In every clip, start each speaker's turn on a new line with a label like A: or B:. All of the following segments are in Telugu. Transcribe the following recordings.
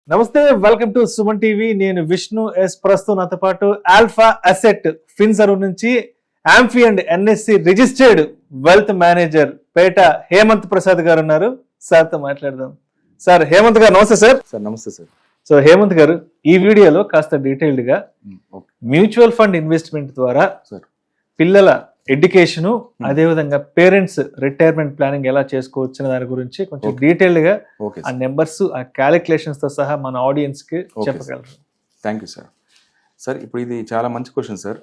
A: నమస్తే, వెల్కమ్ టు సుమన్ టీవీ. నేను విష్ణు ఎస్. ప్రస్తుతం నాతో పాటు ఆల్ఫా అసెట్ ఫిన్సర్ నుంచి AMFI and NSC registered wealth manager Peta Hemanth Prasad గారు ఉన్నారు. సార్తో మాట్లాడదాం. సార్, హేమంత్ గారు నమస్తే సార్.
B: సార్ నమస్తే సార్.
A: సో హేమంత్ గారు, ఈ వీడియోలో కాస్త డీటెయిల్డ్ గా మ్యూచువల్ ఫండ్ ఇన్వెస్ట్మెంట్ ద్వారా పిల్లల ఎడ్యుకేషన్, అదేవిధంగా పేరెంట్స్ రిటైర్మెంట్ ప్లానింగ్ ఎలా చేసుకోవచ్చు అనే దాని గురించి కొంచెం డీటెయిల్డ్ గా ఆ నెంబర్స్, ఆ క్యాలిక్యులేషన్స్ తో సహా మన ఆడియన్స్ కి చెప్పగలరు.
B: Thank you sir. సార్, ఇప్పుడు ఇది చాలా మంచి క్వశ్చన్ సార్.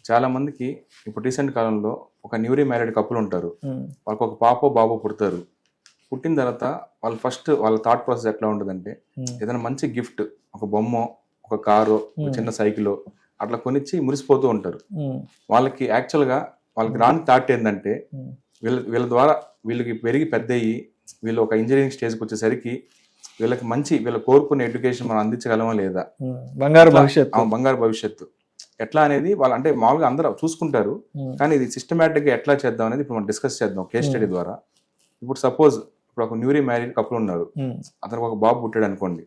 B: చాలా మందికి ఇప్పుడు రీసెంట్ కాలంలో ఒక న్యూరీ మ్యారీడ్ కపుల్ ఉంటారు. వాళ్ళకి ఒక పాపో బాబో పుడతారు. పుట్టిన తర్వాత వాళ్ళు ఫస్ట్ వాళ్ళ థాట్ ప్రాసెస్ ఎట్లా ఉంటుందంటే, ఏదైనా మంచి గిఫ్ట్, ఒక బొమ్మ, ఒక కారు, ఒక చిన్న సైకిల్ అట్లా కొనిచ్చి మురిసిపోతూ ఉంటారు. వాళ్ళకి యాక్చువల్గా వాళ్ళకి రాని థాట్ ఏంటంటే, వీళ్ళ ద్వారా వీళ్ళకి పెరిగి పెద్ద అయ్యి వీళ్ళు ఒక ఇంజనీరింగ్ స్టేజ్కి వచ్చేసరికి వీళ్ళకి మంచి వీళ్ళు కోరుకునే ఎడ్యుకేషన్ మనం అందించగలమా లేదా, బంగారు భవిష్యత్తు ఎట్లా అనేది వాళ్ళు అంటే మామూలుగా అందరూ చూసుకుంటారు. కానీ ఇది సిస్టమేటిక్ గా ఎట్లా చేద్దాం అనేది ఇప్పుడు మనం డిస్కస్ చేద్దాం కేస్ స్టడీ ద్వారా. ఇప్పుడు సపోజ్ ఇప్పుడు ఒక న్యూరీ మ్యారీడ్ కపుల్ ఉన్నారు. అతనికి ఒక బాబు పుట్టాడు అనుకోండి.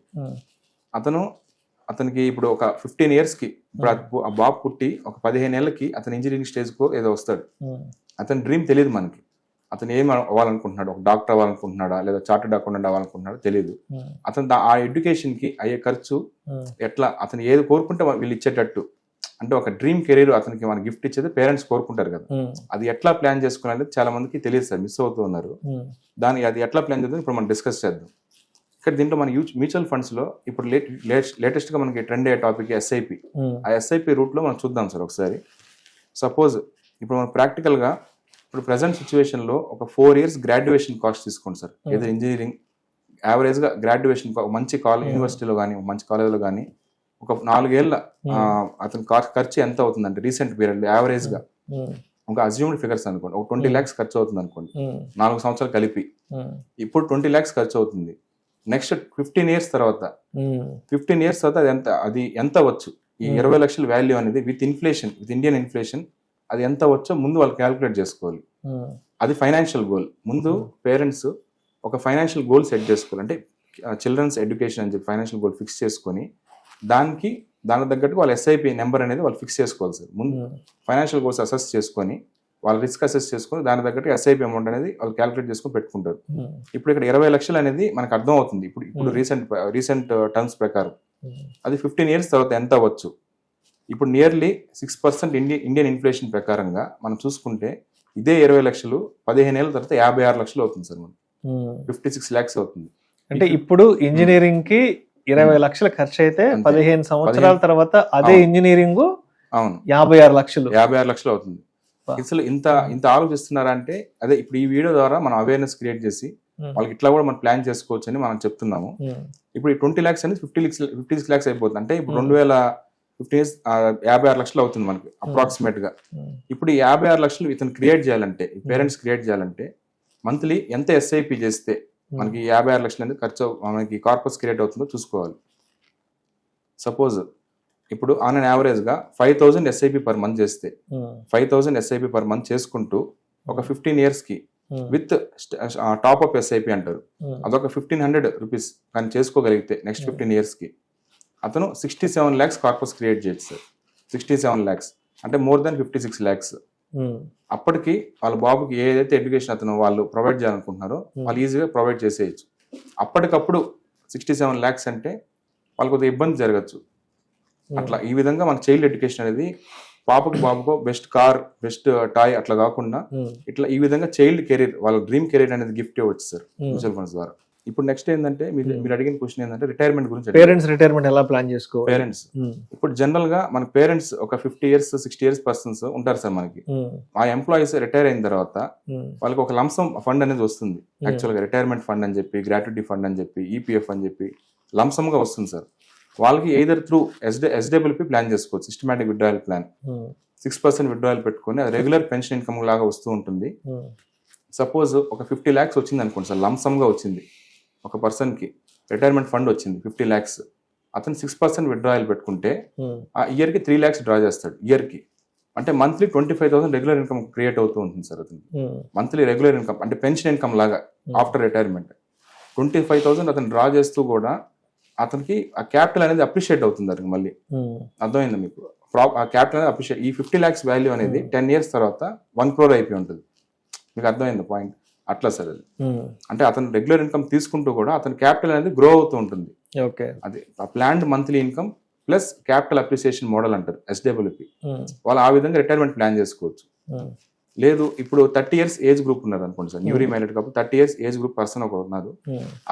B: అతనికి ఇప్పుడు ఒక 15 years కి ఇప్పుడు ఆ బాబు పుట్టి ఒక 15 ఏళ్ళకి అతను ఇంజనీరింగ్ స్టేజ్కో ఏదో వస్తాడు. అతని డ్రీమ్ తెలియదు మనకి. అతను ఏం అవ్వాలనుకుంటున్నాడు, ఒక డాక్టర్ అవ్వాలనుకుంటున్నాడా లేదా చార్టెడ్ అకౌంటెంట్ అవ్వాలనుకుంటున్నాడో తెలియదు. అతను ఆ ఎడ్యుకేషన్ కి అయ్యే ఖర్చు ఎట్లా, అతను ఏది కోరుకుంటే వీళ్ళు ఇచ్చేటట్టు, అంటే ఒక డ్రీమ్ కెరీర్ అతనికి మన గిఫ్ట్ ఇచ్చేది పేరెంట్స్ కోరుకుంటారు కదా, అది ఎట్లా ప్లాన్ చేసుకునేది చాలా మందికి తెలియదు సార్, మిస్ అవుతూ ఉన్నారు. అది ఎట్లా ప్లాన్ చేద్దాం ఇప్పుడు మనం డిస్కస్ చేద్దాం. ఇక్కడ దీంట్లో మన మ్యూచువల్ ఫండ్స్ లో ఇప్పుడు లేటెస్ట్ గా మనకి ట్రెండ్ అయ్యే టాపిక్ ఎస్ఐపి. ఆ ఎస్ఐపి రూట్ లో మనం చూద్దాం సార్ ఒకసారి. సపోజ్ ఇప్పుడు మనం ప్రాక్టికల్ గా ఇప్పుడు ప్రెసెంట్ సిచ్యువేషన్ లో ఒక 4 years గ్రాడ్యుయేషన్ కాస్ట్ తీసుకోండి సార్. ఏదో ఇంజనీరింగ్ యావరేజ్ గా గ్రాడ్యుయేషన్ మంచి కాలేజ్, యూనివర్సిటీలో కానీ మంచి కాలేజ్లో కానీ ఒక 4 ఏళ్ళ అతని ఖర్చు ఎంత అవుతుందంటే రీసెంట్ పీరియడ్ లో యావరేజ్ గా ఒక అజ్యూమ్డ్ ఫిగర్స్ అనుకోండి, ఒక 20 lakhs ఖర్చు అవుతుంది అనుకోండి 4 సంవత్సరాలు కలిపి. ఇప్పుడు 20 lakhs ఖర్చు అవుతుంది. నెక్స్ట్ 15 years తర్వాత అది ఎంత వచ్చు, ఈ 20 లక్షల వాల్యూ అనేది విత్ ఇండియన్ ఇన్ఫ్లేషన్ అది ఎంత వచ్చో ముందు వాళ్ళు క్యాలిక్యులేట్ చేసుకోవాలి. అది ఫైనాన్షియల్ గోల్. ముందు పేరెంట్స్ ఒక ఫైనాన్షియల్ గోల్ సెట్ చేసుకోవాలి. అంటే చిల్డ్రన్స్ ఎడ్యుకేషన్ అని చెప్పి ఫైనాన్షియల్ గోల్ ఫిక్స్ చేసుకొని దానికి తగ్గట్టు వాళ్ళ ఎస్ఐపి నెంబర్ అనేది వాళ్ళు ఫిక్స్ చేసుకోవాలి సార్. ముందు ఫైనాన్షియల్ గోల్స్ అసెస్ చేసుకొని వాళ్ళు రిస్క్ అసెస్ చేసుకొని దాని తగ్గట్టు ఎస్ఐపి అమౌంట్ అనేది వాళ్ళు క్యాలిక్యులేట్ చేసుకొని పెట్టుకుంటారు. ఇప్పుడు ఇక్కడ 20 లక్షలు అనేది మనకు అర్థం అవుతుంది ఇప్పుడు రీసెంట్ టర్మ్స్ ప్రకారం. అది 15 years తర్వాత ఎంత అవ్వచ్చు. ఇప్పుడు నియర్లీ 6% ఇండియన్ ఇన్ఫ్లేషన్ ప్రకారంగా మనం చూసుకుంటే ఇదే 20 లక్షలు 15 ఏళ్ళ తర్వాత 56 లక్షలు అవుతుంది సార్. మనం 56 lakhs అవుతుంది.
A: అంటే ఇప్పుడు ఇంజనీరింగ్ కి 20 లక్షలు ఖర్చు అయితే 15 సంవత్సరాల తర్వాత అదే ఇంజనీరింగ్
B: అవును
A: 56 లక్షలు
B: అవుతుంది. అసలు ఇంత ఆలోచిస్తున్నారా అంటే అదే ఇప్పుడు ఈ వీడియో ద్వారా మనం అవేర్నెస్ క్రియేట్ చేసి వాళ్ళకి ఇట్లా కూడా మనం ప్లాన్ చేసుకోవచ్చు అని మనం చెప్తున్నాము. ఇప్పుడు ఈ 20 lakhs అనేది 56 lakhs అయిపోతుంది. అంటే ఇప్పుడు 2015 years 56 లక్షలు అవుతుంది మనకి అప్రాక్సిమేట్ గా. ఇప్పుడు ఈ 56 లక్షలు ఇతను క్రియేట్ చేయాలంటే, పేరెంట్స్ క్రియేట్ చేయాలంటే మంత్లీ ఎంత ఎస్ఐపి చేస్తే మనకి 56 లక్షలు అనేది ఖర్చు మనకి కార్పస్ క్రియేట్ అవుతుందో చూసుకోవాలి. సపోజ్ ఇప్పుడు ఆన్ అండ్ యావరేజ్ గా 5,000 ఎస్ఐపి పర్ మంత్ చేస్తే 5,000 ఎస్ఐపి పర్ మంత్ చేసుకుంటూ ఒక 15 years కి విత్ టాప్ అప్ ఎస్ఐపి అంటారు, అదొక 1,500 rupees కానీ చేసుకోగలిగితే నెక్స్ట్ 15 years కి అతను 67 lakhs కార్పస్ క్రియేట్ చేయొచ్చు సార్. 67 lakhs అంటే మోర్ దాన్ 56 lakhs. అప్పటికి వాళ్ళ బాబుకి ఏదైతే ఎడ్యుకేషన్ అతను వాళ్ళు ప్రొవైడ్ చేయాలనుకుంటున్నారో వాళ్ళు ఈజీగా ప్రొవైడ్ చేసేయచ్చు. అప్పటికప్పుడు 67 lakhs అంటే వాళ్ళకి కొద్దిగా ఇబ్బంది జరగచ్చు. అట్లా ఈ విధంగా మన చైల్డ్ ఎడ్యుకేషన్ అనేది పాపకు బాబుకో బెస్ట్ కార్, బెస్ట్ టాయ్ అట్లా కాకుండా ఇట్లా ఈ విధంగా చైల్డ్ కెరీర్, వాళ్ళ డ్రీమ్ కెరీర్ అనేది గిఫ్ట్ ఇవ్వచ్చు సార్ మ్యూచువల్ ఫండ్స్ ద్వారా. ఇప్పుడు నెక్స్ట్ ఏంటంటే మీరు అడిగిన క్వశ్చన్ ఏంటంటే రిటైర్మెంట్ గురించి.
A: పేరెంట్స్ రిటైర్మెంట్ ఎలా ప్లాన్ చేసుకోవాలి?
B: పేరెంట్స్ ఇప్పుడు జనరల్ గా మన పేరెంట్స్ ఒక 50 years 60 years పర్సన్స్ ఉంటారు సార్ మనకి. ఆ ఎంప్లాయీస్ రిటైర్ అయిన తర్వాత వాళ్ళకి ఒక లంసమ్ ఫండ్ అనేది వస్తుంది. యాక్చువల్ గా రిటైర్మెంట్ ఫండ్ అని చెప్పి, గ్రాట్యుటీ ఫండ్ అని చెప్పి, ఈపీఎఫ్ అని చెప్పి లంసమ్ గా వస్తుంది సార్. వాళ్ళకి ఎయిదర్ త్రూ ఎస్డబ్ల్యూపీ ప్లాన్ చేసుకోవచ్చు, సిస్టమాటిక్ విత్డ్రాయల్ ప్లాన్. 6% విత్డ్రాయల్ పెట్టుకొని అది రెగ్యులర్ పెన్షన్ ఇన్కమ్ లాగా వస్తూ ఉంటుంది. సపోజ్ ఒక 50 lakhs వచ్చింది అనుకోండి సార్, లంసమ్ గా వచ్చింది ఒక పర్సన్ కి, రిటైర్మెంట్ ఫండ్ వచ్చింది 50 lakhs. అతను 6% విత్డ్రాయల్ పెట్టుకుంటే ఆ ఇయర్ కి 3 lakhs డ్రా చేస్తాడు ఇయర్ కి. అంటే మంత్లీ 25,000 రెగ్యులర్ ఇన్కమ్ క్రియేట్ అవుతూ ఉంటుంది సార్. అతను మంత్లీ రెగ్యులర్ ఇన్కమ్ అంటే పెన్షన్ ఇన్కమ్ లాగా ఆఫ్టర్ రిటైర్మెంట్ 25,000 అతను డ్రా చేస్తూ కూడా అతనికి ఆ క్యాపిటల్ అనేది అప్రిషియేట్ అవుతుంది అతనికి మళ్ళీ. అర్థమైందా మీకు? ఆ క్యాపిటల్ అనేది అప్రిషియేట్, ఈ 50 lakhs వాల్యూ అనేది 10 years తర్వాత 1 crore అయిపోయి ఉంటుంది. మీకు అర్థమైంది పాయింట్? అట్లా సార్ అది. అంటే అతను రెగ్యులర్ ఇన్కమ్ తీసుకుంటూ కూడా అతని క్యాపిటల్ అనేది గ్రో అవుతూ ఉంటుంది. అది ఆ planned monthly income plus capital appreciation model అంటారు SWP. వాళ్ళు ఆ విధంగా రిటైర్మెంట్ ప్లాన్ చేసుకోవచ్చు. లేదు ఇప్పుడు 30 years ఏజ్ గ్రూప్ ఉన్నారు అనుకోండి సార్, న్యూరీ మ్యారీడ్ కాబట్టి 30 years ఏజ్ గ్రూప్ పర్సన్ ఒకరు ఉన్నారు,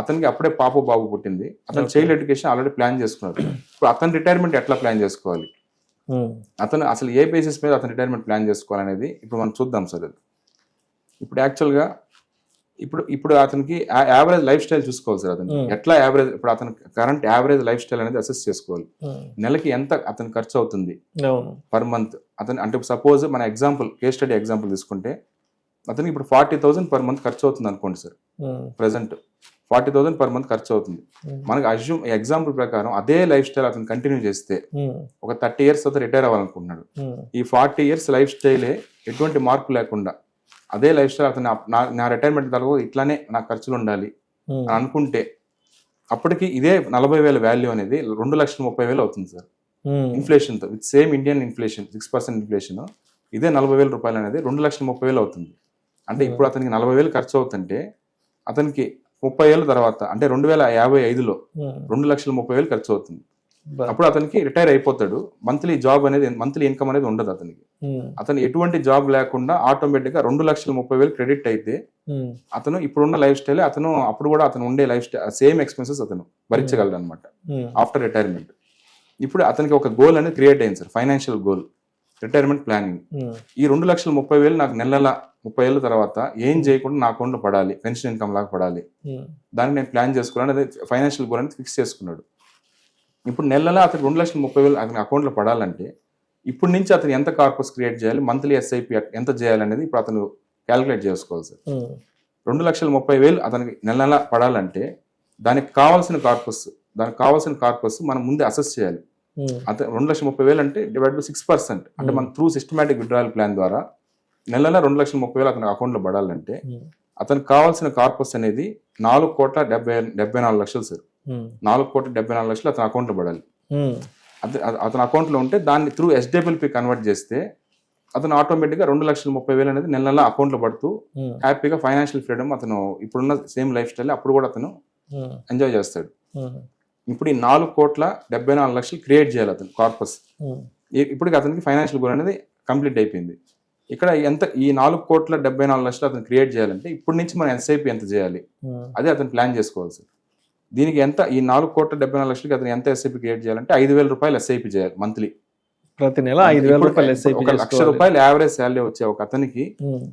B: అతనికి అప్పుడే బాబు పుట్టింది, అతను చైల్డ్ ఎడ్యుకేషన్ ఆల్రెడీ ప్లాన్ చేసుకున్నారు. ఇప్పుడు అతని రిటైర్మెంట్ ఎట్లా ప్లాన్ చేసుకోవాలి, అతను అసలు ఏ బేసిస్ మీద అతను రిటైర్మెంట్ ప్లాన్ చేసుకోవాలనేది ఇప్పుడు మనం చూద్దాం సార్. అది ఇప్పుడు యాక్చువల్గా ఇప్పుడు అతనికి యావరేజ్ లైఫ్ స్టైల్ చూసుకోవాలి సార్. అతను ఎట్లా యావరేజ్, ఇప్పుడు అతను కరెంట్ యావరేజ్ లైఫ్ స్టైల్ అనేది అసెస్ చేసుకోవాలి. నెలకి ఎంత అతను ఖర్చు అవుతుంది పర్ మంత్ అతను, అంటే సపోజ్ మన ఎగ్జాంపుల్ కేస్ స్టడీ ఎగ్జాంపుల్ తీసుకుంటే అతనికి ఇప్పుడు 40,000 పర్ మంత్ ఖర్చు అవుతుంది అనుకోండి సార్. ప్రెసెంట్ 40,000 పర్ మంత్ ఖర్చు అవుతుంది. మనకి అజ్యూమ్ ఎగ్జాంపుల్ ప్రకారం అదే లైఫ్ స్టైల్ అతను కంటిన్యూ చేస్తే ఒక 30 years తర్వాత రిటైర్ అవ్వాలనుకుంటున్నాడు. ఈ 40 years లైఫ్ స్టైలే ఎటువంటి మార్పు లేకుండా అదే లైఫ్ స్టైల్ అతను నా రిటైర్మెంట్ తర్వాత ఇట్లానే నా ఖర్చులు ఉండాలి అని అనుకుంటే అప్పటికి ఇదే 40,000 వాల్యూ అనేది 2,30,000 అవుతుంది సార్. ఇన్ఫ్లేషన్ తో with same Indian inflation 6% inflation, ఇదే 40,000 రూపాయలు అనేది 2,30,000 అవుతుంది. అంటే ఇప్పుడు అతనికి 40,000 ఖర్చు అవుతుంటే అతనికి 30 ఏళ్ళ తర్వాత అంటే 2055లో 2,30,000 ఖర్చు అవుతుంది. అప్పుడు అతనికి రిటైర్ అయిపోతాడు. మంత్లీ జాబ్ అనేది, మంత్లీ ఇన్కమ్ అనేది ఉండదు అతనికి. అతను ఎటువంటి జాబ్ లేకుండా ఆటోమేటిక్ గా 2,30,000 క్రెడిట్ అయితే అతను ఇప్పుడున్న లైఫ్ స్టైల్ అతను అప్పుడు కూడా అతను ఉండే లైఫ్ స్టైల్ సేమ్ ఎక్స్పెన్సెస్ అతను భరించగలడు అనమాట ఆఫ్టర్ రిటైర్మెంట్. ఇప్పుడు అతనికి ఒక గోల్ అనేది క్రియేట్ అయింది sir, financial goal, retirement planning. ఈ 2,30,000 నాకు నెల 30 ఏళ్ళ తర్వాత ఏం చేయకుండా నా అకౌంట్లో పడాలి, పెన్షన్ ఇన్కమ్ లాగా పడాలి, దాన్ని నేను ప్లాన్ చేసుకోవాలని అదే ఫైనాన్షియల్ గోల్ అనేది ఫిక్స్ చేసుకున్నాడు. ఇప్పుడు నెల అతను 2,30,000 అతని అకౌంట్లో పడాలంటే ఇప్పటి నుంచి అతను ఎంత కార్పస్ క్రియేట్ చేయాలి, మంత్లీ SIP ఎంత చేయాలనేది ఇప్పుడు అతను క్యాలిక్యులేట్ చేసుకోవాలి సార్. 2,30,000 అతనికి నెల పడాలంటే దానికి కావాల్సిన కార్పస్ మనం ముందే అసెస్ చేయాలి. అతను 2,30,000 అంటే డివైడ్ బై 6%, అంటే మన త్రూ సిస్టమాటిక్ విత్డ్రాయల్ ప్లాన్ ద్వారా నెల 2,30,000 అతని అకౌంట్లో పడాలంటే అతనికి కావాల్సిన కార్పస్ అనేది 4,74,00,000 సార్. 4,74,00,000 అతని అకౌంట్లో పడాలి. అతని అకౌంట్లో ఉంటే దాన్ని త్రూ SWP కన్వర్ట్ చేస్తే అతను ఆటోమేటిక్గా 2,30,000 అనేది నెల అకౌంట్లో పడుతూ హ్యాపీగా ఫైనాన్షియల్ ఫ్రీడమ్ అతను ఇప్పుడున్న సేమ్ లైఫ్ స్టైల్ అప్పుడు కూడా అతను ఎంజాయ్ చేస్తాడు. ఇప్పుడు ఈ 4,74,00,000 క్రియేట్ చేయాలి అతను కార్పస్. ఇప్పటికి అతనికి ఫైనాన్షియల్ గోల్ అనేది కంప్లీట్ అయిపోయింది. ఇక్కడ ఎంత ఈ 4,74,00,000 అతను క్రియేట్ చేయాలంటే ఇప్పటి నుంచి మనం SIP ఎంత చేయాలి అదే అతను ప్లాన్ చేసుకోవాలి సార్. దీనికి ఎంత ఈ 4,74,00,000 అతను ఎంత SIP క్రియేట్ చేయాలంటే 5,000 రూపాయలు SIP చేయాలి మంత్లీ.
A: ప్రతి నెల 5,000 రూపాయలు SIP.
B: 1,00,000 రూపాయలు యావరేజ్ శాలరీ వచ్చే ఒక అతనికి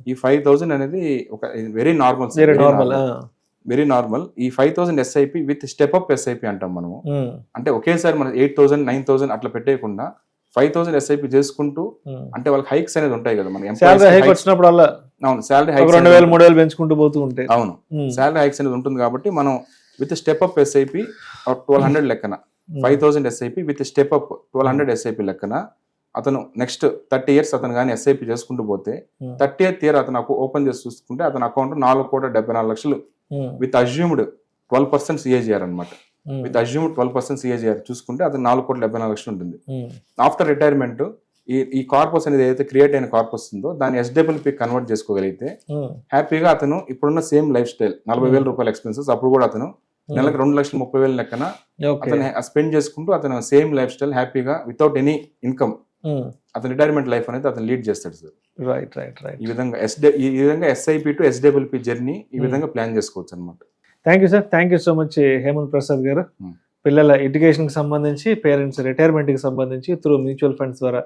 B: ఈ 5,000 అనేది ఒక వెరీ నార్మల్, వెరీ నార్మల్. ఈ 5,000 SIP with step up SIP అంటాం మనము. అంటే ఒకేసారి మనం 8,000 9,000 అట్లా పెట్టేయకుండా 5,000 SIP చేసుకుంటూ, అంటే వాళ్ళకి హైక్స్ అనేది ఉంటాయి కదా, మన
A: శాలరీ హైక్ వచ్చినప్పుడు అలా.
B: అవును, శాలరీ హైక్
A: 2,000 3,000 పెంచుకుంటూ పోతూ ఉంటాయి.
B: అవును, శాలరీ హైక్స్ అనేది ఉంటుంది కాబట్టి మనం విత్ స్టెప్ అప్ SIP 1,200 లెక్కన 5,000 SIP with step up 1,200 SIP లెక్కన అతను నెక్స్ట్ 30 years అతను కానీ SIP చేసుకుంటూ పోతే 30th year అతను ఓపెన్ చేసి చూసుకుంటే అతని అకౌంట్ 4,74,00,000 విత్ అజ్యూమ్డ్ 12% CAGR అనమాట. విత్ అజ్యూమ్డ్ 12% CAGR చూసుకుంటే అతను 4,74,00,000 ఉంటుంది. ఆఫ్టర్ రిటైర్మెంట్ ఈ కార్పస్ అనేది ఏదైతే క్రియేట్ అయిన కార్పస్ ఉందో దాన్ని SWP కన్వర్ట్ చేసుకోగలిగితే హ్యాపీగా అతను ఇప్పుడున్న సేమ్ లైఫ్ స్టైల్ 40,000 రూపాయల ఎక్స్పెన్సెస్ అప్పుడు కూడా అతను నెలకు 2,30,000 లెక్కన అతను స్పెండ్ చేసుకుంటూ అతను సేమ్ లైఫ్ స్టైల్ హ్యాపీగా వితౌట్ ఎనీ ఇన్కమ్ అతను రిటైర్మెంట్ లైఫ్ అనేది అతను లీడ్ చేస్తాడు సార్. ఈ విధంగా SIP టు SWP జర్నీ ఈ విధంగా ప్లాన్ చేసుకోవచ్చు అనమాట.
A: Thank you sir, thank you so much Hemanth Prasad garu. పిల్లల ఎడ్యుకేషన్ కి సంబంధించి, పేరెంట్స్ రిటైర్మెంట్ కి సంబంధించి త్రూ మ్యూచువల్ ఫండ్స్ ద్వారా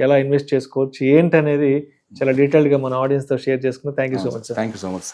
A: ఎలా ఇన్వెస్ట్ చేసుకోవచ్చు ఏంటి అనేది చాలా డీటెయిల్డ్ గా మన ఆడియన్స్ తో షేర్ చేసుకున్నాం. Thank you so much sir.
B: Thank you so much.